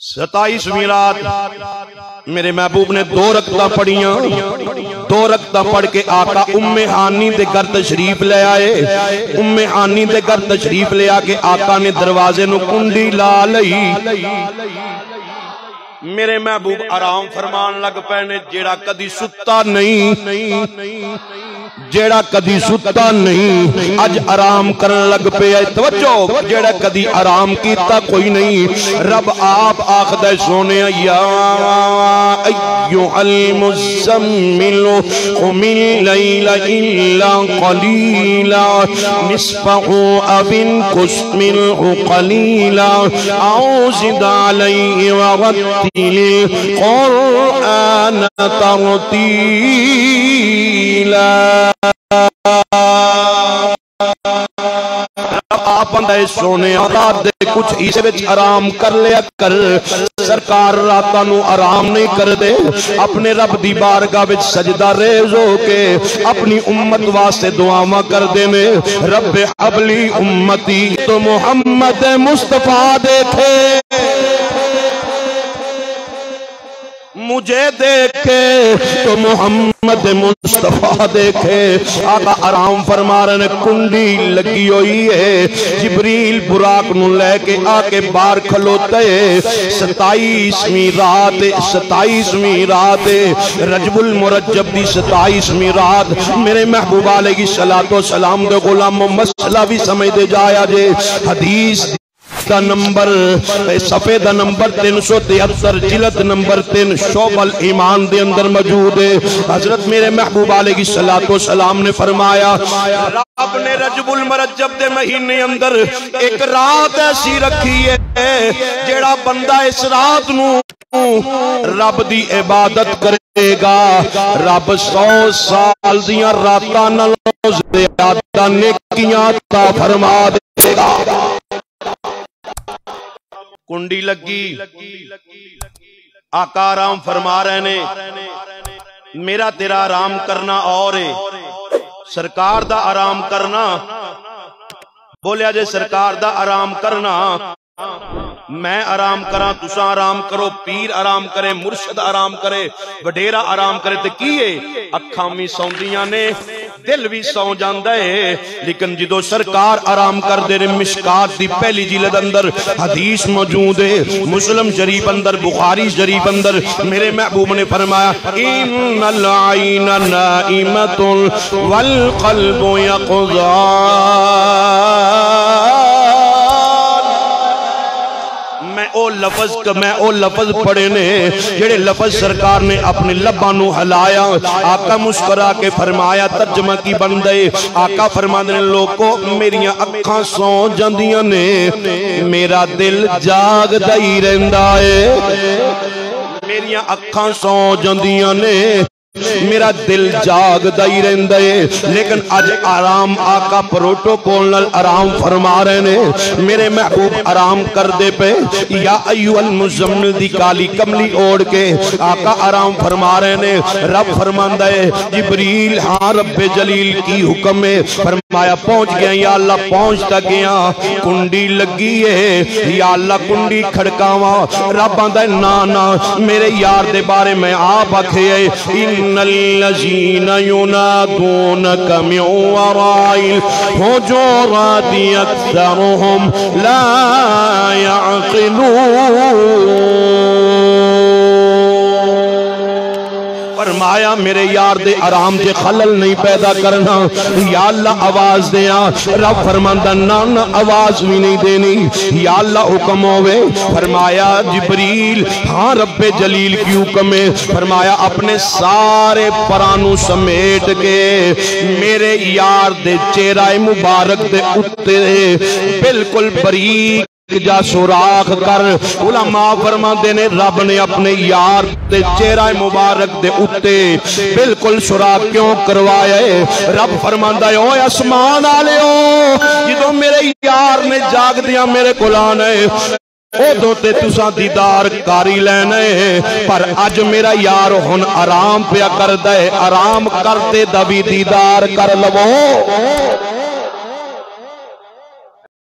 27ویں رات میرے محبوب نے 2 رکعتاں پڑھیاں. 2 رکعتاں پڑھ کے آقا ام ہانی دے گھر تشریف لے آئے. ام ہانی دے گھر تشریف لے آ کے آقا نے دروازے نو کنڈی لا لئی. میرے محبوب آرام فرمان لگ پینے. جیڑا کدی ستا نہیں، جیڑا کدی ستا نہیں اج آرام کرن لگ پیا. توجہ، جیڑا کدی آرام کیتا کوئی نہیں. رب آپ آخدا سونے یا ایھا المزمل قم اللیل الا قلیلا نصفه او انقص منه قلیلا او زد علیہ ورتل القرآن ترتیلا. آپ بندہ سونے رات دے کچھ حصے وچ آرام کر لیا کر. سرکار راتاں نو آرام نہیں کر دے. اپنے رب دی بارگاہ وچ سجدہ ریز ہو کے اپنی امت واسطے دعاواں کر دے نے. رب حبلی امتی تو محمد مصطفیٰ دیکھے، مجھے دیکھے تو محمد مصطفیٰ دیکھے. آقا آرام فرما رہے نے. کنڈی لگی ہوئی ہے. جبریل براق نو لے کے آکے باہر کھلوتے. 27ویں رات، 27ویں رات رجب المرجب دی 27ویں رات. میرے محبوب علیہ السلام دے غلاموں مسئلہ بھی سمجھ دے جایا جے. حدیث دا نمبر صفحے دا نمبر 373 جلد نمبر 3 شعب الایمان دے اندر موجود ہے. حضرت میرے محبوب علیہ السلام نے فرمایا رب نے رجب المرجب دے مہینے اندر ایک رات ایسی رکھی ہے جیڑا بندہ اس رات نو رب دی عبادت کرے گا رب 100 سال دیاں راتاں نالوں زیادہ نیکیاں عطا فرما دے گا. کنڈی لگی. آقا آرام فرما رہے نے. میرا تیرا آرام کرنا اور ہے، سرکار دا آرام کرنا. بولیا جے سرکار دا آرام کرنا. میں آرام کراں، تساں آرام کرو، پیر آرام کرے، مرشد آرام کرے، وڈیرا آرام کرے تے کیے اکھاں بھی سوندیاں نے، دل بھی سو جاندا ہے. لیکن جدو سرکار آرام کر دے نے مشکات دی پہلی جلد اندر حدیث موجود ہے. مسلم شریف اندر، بخاری شریف اندر میرے محبوب نے فرمایا ان العین نائمۃ والقلب یقظان. میں او لفظ پڑھے نے جڑے لفظ سرکار نے اپنے لباں نو ہلایا. آقا مسکرا کے فرمایا ترجمہ کی بندے. آقا فرماندے نے لوگو میریاں اکھاں سو جاندیاں نے، میرا دل جاگدا ہی رہندا ہے. میریاں اکھاں سو جاندیاں نے، میرا دل جاگدا ہی رہندا ہے. لیکن اج آرام آقا پروٹوکول نال آرام فرما رہے نے. میرے محبوب آرام کر دے پہ یا ایھا المزمل دی کالی کملی اوڑ کے آقا آرام فرما رہے نے. رب فرماندا ہے جبریل ہاں رب جلیل کی حکم ہے. فرمایا پہنچ گیا یا اللہ، پہنچتا گیا. کنڈی لگی ہے یا اللہ کنڈی کھڑکاواں. رب آندا ہے نا نا میرے یار دے بارے میں آپ آکھے ان الذین ینادونک من وراء الحجرات اکثرهم لا یعقلون. فرمایا میرے یار دے آرام دے خلل نہیں پیدا کرنا. یا اللہ آواز دیا. رب فرماندا نا نا آواز بھی نہیں دینی. یا اللہ حکم ہوئے. فرمایا جبریل ہاں رب جلیل کی حکم ہے. فرمایا اپنے سارے پرانو سمیٹ کے میرے یار دے چہرہ مبارک دے اتے بالکل بریک جا سوراخ کر. علماء فرماندے نے رب نے اپنے یار دے چہرہ مبارک دے اتے بالکل سوراخ کیوں کروایا ہے؟ رب فرماندا ہے اوے اسمان والےو جدوں میرے یار نے جاگ دیا میرے کول آنا ہے ادو تے تساں دیدار کاری لینا ہے. پر اج میرا یار ہن آرام پیا کردا ہے، آرام کرتے دا بھی دیدار کر لو.